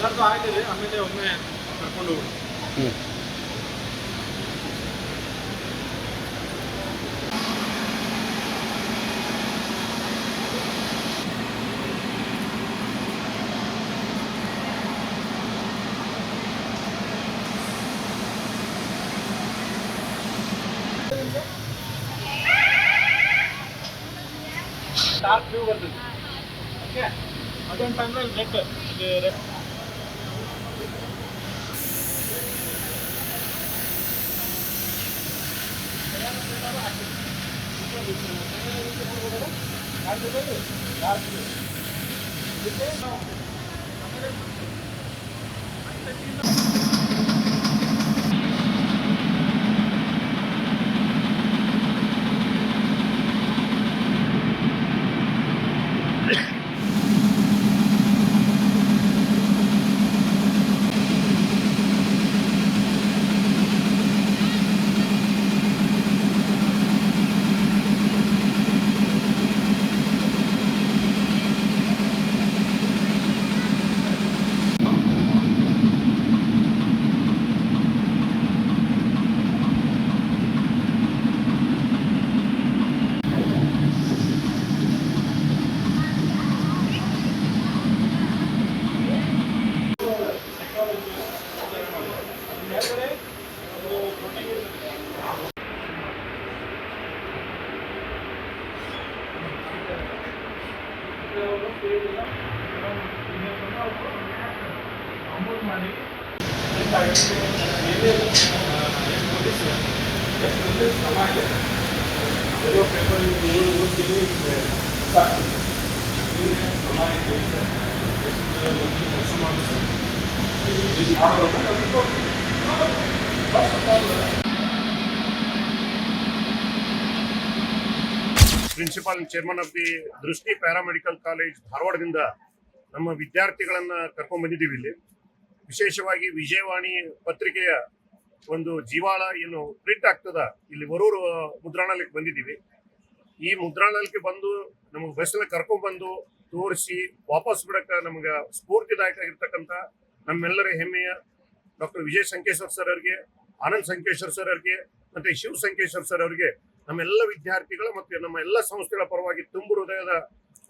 ಎಲ್ಲರದು ಆಗಿದೆ, ಆಮೇಲೆ ಒಮ್ಮೆ ಕರ್ಕೊಂಡು ಹೋಗಿ. ಡಾರ್ಕ್ ವ್ಯೂ ಬರ್ತದೆ. ಓಕೆ, ಅದೊಂದು ಟೈಮ್ನಲ್ಲಿ red principal chairman of the ದೃಷ್ಟಿ ಪ್ಯಾರಾಮೆಡಿಕಲ್ ಕಾಲೇಜ್ ಧಾರವಾಡದಿಂದ ನಮ್ಮ ವಿದ್ಯಾರ್ಥಿಗಳನ್ನ ಕರ್ಕೊಂಡ್ ಬಂದಿದ್ದೀವಿ. ಇಲ್ಲಿ ವಿಶೇಷವಾಗಿ ವಿಜಯವಾಣಿ ಪತ್ರಿಕೆಯ ಒಂದು ಜೀವಾಳ ಏನು ಪ್ರಿಂಟ್ ಆಗ್ತದ ಇಲ್ಲಿ ವರೂರು ಮುದ್ರಣಾಲಯಕ್ಕೆ ಬಂದಿದ್ದೀವಿ. ಈ ಮುದ್ರಣಾಲಯಕ್ಕೆ ಬಂದು ನಮಗೆ ಬಸ್ನಲ್ಲಿ ಕರ್ಕೊಂಡ್ ಬಂದು ತೋರಿಸಿ ವಾಪಸ್ ಬಿಡಕ ನಮ್ಗೆ ಸ್ಫೂರ್ತಿದಾಯಕ ಆಗಿರ್ತಕ್ಕಂಥ ನಮ್ಮೆಲ್ಲರ ಹೆಮ್ಮೆಯ ಡಾಕ್ಟರ್ ವಿಜಯ್ ಸಂಕೇಶ್ವರ್ ಸರ್ ಅವರಿಗೆ, ಆನಂದ್ ಸಂಕೇಶ್ವರ್ ಸರ್ ಅವರಿಗೆ ಮತ್ತೆ ಶಿವ್ ಸಂಕೇಶ್ವರ್ ಸರ್ ಅವರಿಗೆ ನಮ್ಮೆಲ್ಲ ವಿದ್ಯಾರ್ಥಿಗಳು ಮತ್ತು ನಮ್ಮ ಎಲ್ಲ ಸಂಸ್ಥೆಗಳ ಪರವಾಗಿ ತುಂಬು ಹೃದಯದ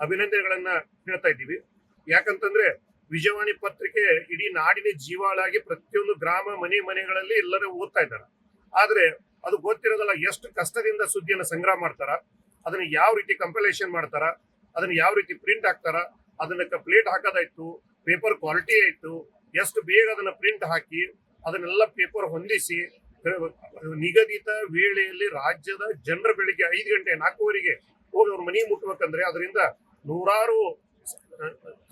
ಅಭಿನಂದನೆಗಳನ್ನ ಹೇಳ್ತಾ ಇದ್ದೀವಿ. ಯಾಕಂತಂದ್ರೆ ವಿಜಯವಾಣಿ ಪತ್ರಿಕೆ ಇಡೀ ನಾಡಿನ ಜೀವಾಳಾಗಿ ಪ್ರತಿಯೊಂದು ಗ್ರಾಮ ಮನೆಗಳಲ್ಲಿ ಎಲ್ಲರೂ ಓದ್ತಾ ಇದ್ದಾರೆ. ಆದ್ರೆ ಅದು ಗೊತ್ತಿರೋದಲ್ಲ ಎಷ್ಟು ಕಷ್ಟದಿಂದ ಸುದ್ದಿಯನ್ನು ಸಂಗ್ರಹ ಮಾಡ್ತಾರ, ಅದನ್ನ ಯಾವ ರೀತಿ ಕಂಪೈಲೇಷನ್ ಮಾಡ್ತಾರ, ಅದನ್ನ ಯಾವ ರೀತಿ ಪ್ರಿಂಟ್ ಹಾಕ್ತಾರ, ಅದನ್ನ ಪ್ಲೇಟ್ ಹಾಕೋದಾಯ್ತು, ಪೇಪರ್ ಕ್ವಾಲಿಟಿ ಆಯ್ತು, ಎಷ್ಟು ಬೇಗ ಅದನ್ನ ಪ್ರಿಂಟ್ ಹಾಕಿ ಅದನ್ನೆಲ್ಲ ಪೇಪರ್ ಹೊಂದಿಸಿ ನಿಗದಿತ ವೇಳೆಯಲ್ಲಿ ರಾಜ್ಯದ ಜನರ ಬೆಳಿಗ್ಗೆ 5 ಗಂಟೆ 4:15 ಹೋಗಿ ಅವ್ರ ಮನೆ ಮುಟ್ಬೇಕಂದ್ರೆ ಅದರಿಂದ ನೂರಾರು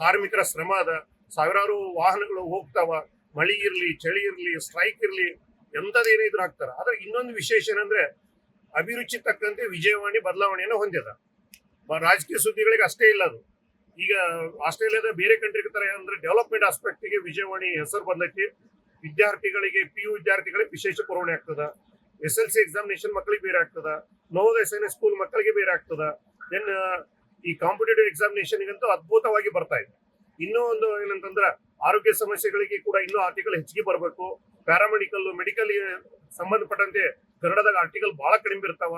ಕಾರ್ಮಿಕರ ಶ್ರಮ ಅದ, ಸಾವಿರಾರು ವಾಹನಗಳು ಹೋಗ್ತಾವ, ಮಳಿ ಇರ್ಲಿ ಚಳಿ ಇರ್ಲಿ ಸ್ಟ್ರೈಕ್ ಇರ್ಲಿ ಎಂಥದ್ದೇನೇ ಇದ್ರು ಹಾಕ್ತಾರ. ಆದ್ರೆ ಇನ್ನೊಂದು ವಿಶೇಷ ಏನಂದ್ರೆ ಅಭಿರುಚಿ ತಕ್ಕಂತೆ ವಿಜಯವಾಣಿ ಬದಲಾವಣೆಯನ್ನು ಹೊಂದಿದ. ರಾಜಕೀಯ ಸುದ್ದಿಗಳಿಗೆ ಅಷ್ಟೇ ಇಲ್ಲ ಅದು. ಈಗ ಆಸ್ಟ್ರೇಲಿಯಾದ ಬೇರೆ ಕಂಟ್ರಿ ತರ ಅಂದ್ರೆ ಡೆವಲಪ್ಮೆಂಟ್ ಆಸ್ಪೆಕ್ಟ್ಗೆ ವಿಜಯವಾಣಿ ಹೆಸರು ಬಂದೈತಿ. ವಿದ್ಯಾರ್ಥಿಗಳಿಗೆ PU ವಿದ್ಯಾರ್ಥಿಗಳಿಗೆ ವಿಶೇಷ ಪುರವಣೆ ಆಗ್ತದ, SLC ಎಕ್ಸಾಮಿನೇಷನ್ ಮಕ್ಕಳಿಗೆ ಬೇರೆ ಆಗ್ತದ, ನವೋದಯ ಸೈನ್ಸ್ ಸ್ಕೂಲ್ ಮಕ್ಕಳಿಗೆ ಬೇರೆ ಆಗ್ತದ. ದೆನ್ ಈ ಕಾಂಪಿಟೇಟಿವ್ ಎಕ್ಸಾಮಿನೇಷನ್ಗಂತೂ ಅದ್ಭುತವಾಗಿ ಬರ್ತಾ ಇದೆ. ಇನ್ನೂ ಒಂದು ಏನಂತಂದ್ರ ಆರೋಗ್ಯ ಸಮಸ್ಯೆಗಳಿಗೆ ಕೂಡ ಇನ್ನೂ ಆರ್ಟಿಕಲ್ ಹೆಚ್ಚಿಗೆ ಬರಬೇಕು. ಪ್ಯಾರಾಮೆಡಿಕಲ್ ಮೆಡಿಕಲ್ ಸಂಬಂಧಪಟ್ಟಂತೆ ಕನ್ನಡದಾಗ ಆರ್ಟಿಕಲ್ ಬಹಳ ಕಡಿಮೆ ಇರ್ತಾವ.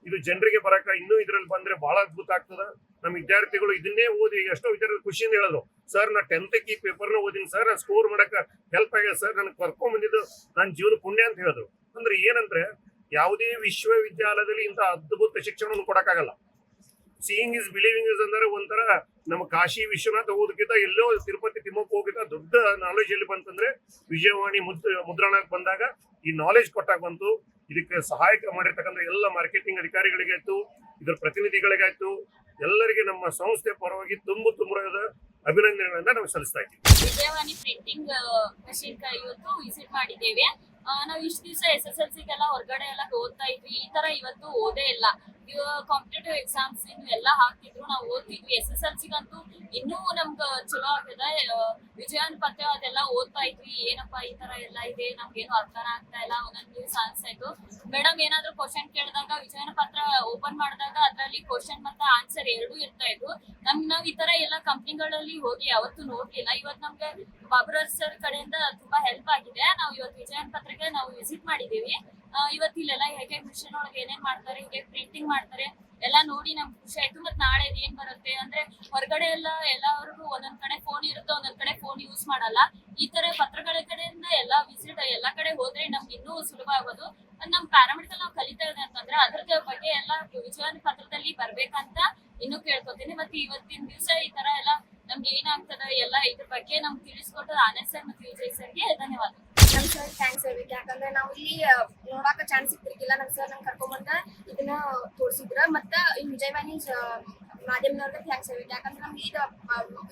ಇದು ಜನರಿಗೆ ಬರಕ ಇನ್ನೂ ಇದ್ರಲ್ಲಿ ಬಂದ್ರೆ ಬಹಳ ಅದ್ಭುತ ಆಗ್ತದ. ನಮ್ಮ ವಿದ್ಯಾರ್ಥಿಗಳು ಇದನ್ನೇ ಓದಿ ಎಷ್ಟೋ ವಿದ್ಯಾರ್ಥಿಗಳು ಖುಷಿಯಿಂದ ಹೇಳೋದು, ಸರ್ ನಾ 10th ಈ ಪೇಪರ್ನ ಓದಿನಿ ಸರ್, ನಾನು ಸ್ಕೋರ್ ಮಾಡಕ ಹೆಲ್ಪ್ ಆಗ್ಯದ ಸರ್, ನನಗೆ ಕರ್ಕೊಂಡ್ ಬಂದಿದ್ದು ನನ್ನ ಜೀವನ ಪುಣ್ಯ ಅಂತ ಹೇಳಿದ್ರು. ಅಂದ್ರೆ ಏನಂದ್ರೆ ಯಾವುದೇ ವಿಶ್ವವಿದ್ಯಾಲಯದಲ್ಲಿ ಇಂಥ ಅದ್ಭುತ ಶಿಕ್ಷಣವನ್ನು ಕೊಡಕ್ಕಾಗಲ್ಲ. ಸೀಯಿಂಗ್ ಇಸ್ ಬಿಲೀವಿಂಗ್ ಇಸ್ ಅಂದ್ರೆ ಒಂಥರ ನಮ್ಮ ಕಾಶಿ ವಿಶ್ವನಾಥ ಓದಕ್ಕಿಂತ ಎಲ್ಲೋ ತಿರುಪತಿ ತಿಮ್ಮಪ್ಪ ಹೋಗಿದ್ದ ದೊಡ್ಡ ನಾಲೆಜ್ ಎಲ್ಲಿ ಬಂತಂದ್ರೆ ವಿಜಯವಾಣಿ ಮುದ್ರಣಕ್ಕೆ ಬಂದಾಗ ಈ ನಾಲೆಜ್ ಕೊಟ್ಟಾಗ ಬಂತು. ಇದಕ್ಕೆ ಸಹಾಯಕ ಮಾಡಿರ್ತಕ್ಕಂಥ ಎಲ್ಲ ಮಾರ್ಕೆಟಿಂಗ್ ಅಧಿಕಾರಿಗಳಿಗಾಯ್ತು, ಇದರ ಪ್ರತಿನಿಧಿಗಳಿಗಾಯ್ತು, ಎಲ್ಲರಿಗೆ ನಮ್ಮ ಸಂಸ್ಥೆ ಪರವಾಗಿ ತುಂಬದ ಅಭಿನಂದನೆಗಳನ್ನ ನಾವು ಸಲ್ಲಿಸ್ತಾ ಇದ್ದೀವಿ. ವಿಜಯವಾಣಿ ಪ್ರಿಂಟಿಂಗ್ ಮಷೀನ್ ಇವತ್ತು ವಿಸಿಟ್ ಮಾಡಿದ್ದೇವೆ. ನಾವು ಇಷ್ಟು ದಿವಸ SSLCಗೆಲ್ಲ ಹೊರಗಡೆ ಎಲ್ಲ ಓದ್ತಾ ಇದ್ವಿ, ಈ ತರ ಇವತ್ತು ಓದೇ ಇಲ್ಲ. ಕಾಂಪಿಟೇಟಿವ್ ಎಕ್ಸಾಮ್ಸ್ ಎಲ್ಲ ಹಾಕ್ತಿದ್ರು, ನಾವು ಓದ್ತಿದ್ವಿ. SSLCಗಂತೂ ಇನ್ನೂ ನಮ್ಗೆ ಚಲೋ ಆಗ್ತದ. ವಿಜಯನ ಪತ್ರ ಅದೆಲ್ಲ ಓದ್ತಾ ಇದ್ವಿ. ಏನಪ್ಪಾ ಈ ತರ ಎಲ್ಲ ಇದೆ, ನಮ್ಗೇನು ಅರ್ಥನ ಆಗ್ತಾ ಇಲ್ಲ, ಒಂದೊಂದು ನ್ಯೂಸ್ ಅನ್ಸಾಯ್ತು. ಮೇಡಮ್ ಏನಾದ್ರು ಕ್ವಶನ್ ಕೇಳಿದಾಗ ವಿಜಯನ ಪತ್ರ ಓಪನ್ ಮಾಡಿದಾಗ ಅದ್ರಲ್ಲಿ ಕ್ವಶನ್ ಮತ್ತೆ ಆನ್ಸರ್ ಎರಡೂ ಇರ್ತಾ ಇದ್ವು. ನಾವ್ ಈ ತರ ಎಲ್ಲ ಕಂಪ್ನಿಗಳಲ್ಲಿ ಹೋಗಿ ಯಾವತ್ತೂ ನೋಡ್ಲಿಲ್ಲ. ಇವತ್ತು ನಮ್ಗೆ ಬಾಬುರಾಜ್ ಸರ್ ಕಡೆಯಿಂದ ತುಂಬಾ ಹೆಲ್ಪ್ ಆಗಿದೆ. ನಾವು ಇವತ್ತು ವಿಜಯನ ಪತ್ರಕ್ಕೆ ನಾವು ವಿಸಿಟ್ ಮಾಡಿದೀವಿ. ಇವತ್ತು ಇಲ್ಲೆಲ್ಲ ಹೇಗೆ ಮಿಷನ್ ಒಳಗೆ ಏನೇನ್ ಮಾಡ್ತಾರೆ, ಹೇಗೆ ಪ್ರಿಂಟಿಂಗ್ ಮಾಡ್ತಾರೆ ಎಲ್ಲ ನೋಡಿ ನಮ್ಗೆ ಖುಷಿ ಆಯ್ತು. ಮತ್ ನಾಳೆ ಏನ್ ಬರುತ್ತೆ ಅಂದ್ರೆ ಹೊರಗಡೆ ಎಲ್ಲರಿಗೂ ಒಂದೊಂದ್ ಕಡೆ ಫೋನ್ ಇರುತ್ತೆ, ಒಂದೊಂದ್ ಕಡೆ ಫೋನ್ ಯೂಸ್ ಮಾಡಲ್ಲ. ಈ ತರ ಪತ್ರಗಳ ಕಡೆಯಿಂದ ಎಲ್ಲಾ ವಿಸಿಟ್ ಎಲ್ಲಾ ಕಡೆ ಹೋದ್ರೆ ನಮ್ಗೆ ಇನ್ನೂ ಸುಲಭ ಆಗೋದು. ನಮ್ ಪ್ಯಾರಾಮೆಡಿಕಲ್ ನಾವು ಕಲಿತಾ ಇದೆ ಅಂತಂದ್ರೆ ಅದ್ರ ಬಗ್ಗೆ ಎಲ್ಲ ವಿಜಯನ ಪತ್ರದಲ್ಲಿ ಬರ್ಬೇಕಂತ ಇನ್ನೂ ಕೇಳ್ಕೊತೀನಿ. ಮತ್ತೆ ಇವತ್ತಿನ ದಿವಸ ಈ ತರ ಎಲ್ಲ ನಮ್ಗೆ ಏನಾಗ್ತದ ಎಲ್ಲ ಇದ್ರ ಬಗ್ಗೆ ನಮ್ಗೆ ತಿಳಿಸ್ಕೊಟ್ಟು ಆನಂದ್ ಸರ್ ಮತ್ತು ವಿಜಯ್ ಸರ್ಗೆ ಧನ್ಯವಾದ. ನಮ್ ಸರ್ ಥ್ಯಾಂಕ್ಸ್ ಹೇಳ್ಬೇಕು. ಯಾಕಂದ್ರೆ ನಾವು ಇಲ್ಲಿ ನೋಡಾಕ ಚಾನ್ಸ್ ಸಿಗ್ತಿರ್ಕಿಲ್ಲ. ನಮ್ ಸರ್ ನಮ್ಗೆ ಕರ್ಕೊಂಡ್ಬಂದ ಇದನ್ನ ತೋರಿಸಿದ್ರ. ಮತ್ತ ಈ ವಿಜಯವಾಣಿ ಮಾಧ್ಯಮದವ್ರಿಗೆ ಥ್ಯಾಂಕ್ಸ್ ಹೇಳ್ಬೇಕು. ಯಾಕಂದ್ರೆ ನಮ್ಗೆ ಈಗ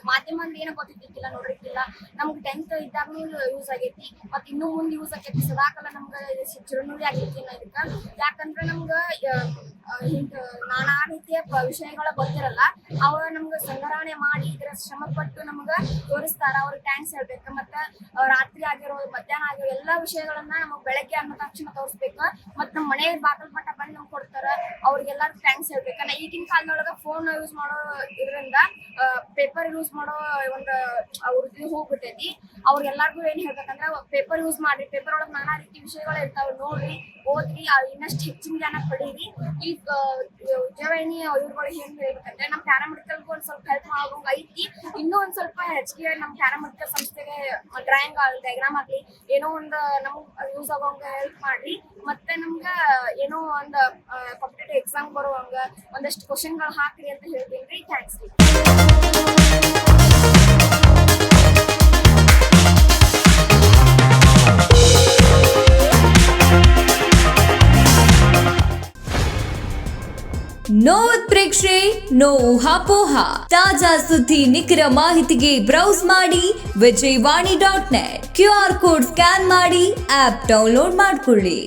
ಮಾಧ್ಯಮ ಅಂದ್ರೆ ಏನೋ ಗೊತ್ತಿದ್ದಿಲ್ಲ, ನೋಡಿರ್ತಿಲ್ಲ. ನಮ್ಗೆ 10th ಇದ್ದಾಗೂ ಯೂಸ್ ಆಗೈತಿ, ಮತ್ತೆ ಇನ್ನೂ ಮುಂದೆ ಯೂಸ್ ಆಗೈತಿ. ಸದಾಕಾಲ ನಮ್ಗೆ ಚಿರನುಡಿ ಆಗೈತಿ ಇದಕ್ಕ. ಯಾಕಂದ್ರೆ ನಮ್ಗೆ ಹಿಂಗ ನಾನಾ ರೀತಿಯ ವಿಷಯಗಳ ಗೊತ್ತಿರಲ್ಲ, ಅವ ನಮ್ಗೆ ಸಂಗ್ರಹಣೆ ಮಾಡಿ ಇದ್ರ ಶ್ರಮ ಪಟ್ಟು ನಮ್ಗೆ ತೋರಿಸ್ತಾರ. ಅವ್ರಿಗೆ ಥ್ಯಾಂಕ್ಸ್ ಹೇಳ್ಬೇಕು. ಮತ್ತೆ ರಾತ್ರಿ ಆಗಿರೋ ಮಧ್ಯಾಹ್ನ ಆಗಿರೋ ಎಲ್ಲಾ ವಿಷಯಗಳನ್ನ ನಮಗ್ ಬೆಳಗ್ಗೆ ಅನ್ನೋ ತಕ್ಷಣ ತೋರಿಸ್ಬೇಕು. ಮತ್ ನಮ್ ಮನೆ ಬಾಕಲ್ ಪಟ್ಟ ಬಂದು ನಮ್ಗೆ ಕೊಡ್ತಾರ. ಅವ್ರಿಗೆಲ್ಲಾರು ಥ್ಯಾಂಕ್ಸ್ ಹೇಳ್ಬೇಕನ್ನ. ಈಗಿನ ಕಾಲದೊಳಗ ಫೋನ್ ಯೂಸ್ ಮಾಡೋ ಇದರಿಂದ ಪೇಪರ್ ಯೂಸ್ ಮಾಡೋ ಒಂದು ಅವ್ರದ್ದು ಹೋಗ್ಬಿಟ್ಟೈತಿ. ಅವ್ರಿಗೆಲ್ಲಾರ್ಗು ಏನ್ ಹೇಳ್ಬೇಕಂದ್ರ ಪೇಪರ್ ಯೂಸ್ ಮಾಡ್ರಿ. ಪೇಪರ್ ಒಳಗ್ ನಾನಾ ರೀತಿ ವಿಷಯಗಳು ಇರ್ತಾವ, ನೋಡ್ರಿ, ಓದ್ರಿ, ಇನ್ನಷ್ಟು ಹೆಚ್ಚಿನ ಜ್ಞಾನ ಪಡೀರಿ. ಈಗ ವಿಜಯವಾಣಿ ಇವ್ರುಗಳಿಗೆ ಏನ್ ಹೇಳ್ಬೇಕಂದ್ರೆ ನಮ್ ಪ್ಯಾರಾಮೆಡಿಕಲ್ಗೂ ಒಂದ್ ಸ್ವಲ್ಪ ಹೆಲ್ಪ್ ಮಾಡೋಂಗ ಐತಿ. ಇನ್ನೂ ಒಂದ್ ಸ್ವಲ್ಪ ಹೆಚ್ಚಿಗೆ ನಮ್ ಪ್ಯಾರಾಮೆಡಿಕಲ್ ಸಂಸ್ಥೆಗೆ ಡ್ರಾಯಿಂಗ್ ಆಗಲಿ, ಡಯಾಗ್ರಾಮ್ ಆಗ್ಲಿ, ಏನೋ ಒಂದು ನಮ್ಗ್ ಯೂಸ್ ಆಗೋಂಗ ಹೆಲ್ಪ್ ಮಾಡ್ರಿ. ಮತ್ತೆ ನಮ್ಗ ಏನೋ ಒಂದು ಕಾಂಪಿಟೇಟಿವ್ ಎಕ್ಸಾಮ್ ಬರುವಂಗ ಒಂದಷ್ಟು ಕ್ವಶನ್ಗಳು ಹಾಕ್ರಿ ಅಂತ ಹೇಳ್ತೀನಿ. ಥ್ಯಾಂಕ್ಸ್ ರೀ. ನೋ ಉತ್ಪ್ರೇಕ್ಷೆ, ನೋ ಊಹಾಪೋಹ. ತಾಜಾ ಸುದ್ದಿ ನಿಖರ ಮಾಹಿತಿಗೆ ಬ್ರೌಸ್ ಮಾಡಿ Vijayavani .net. QR code scan ಮಾಡಿ ಆಪ್ ಡೌನ್ಲೋಡ್ ಮಾಡ್ಕೊಳ್ಳಿ.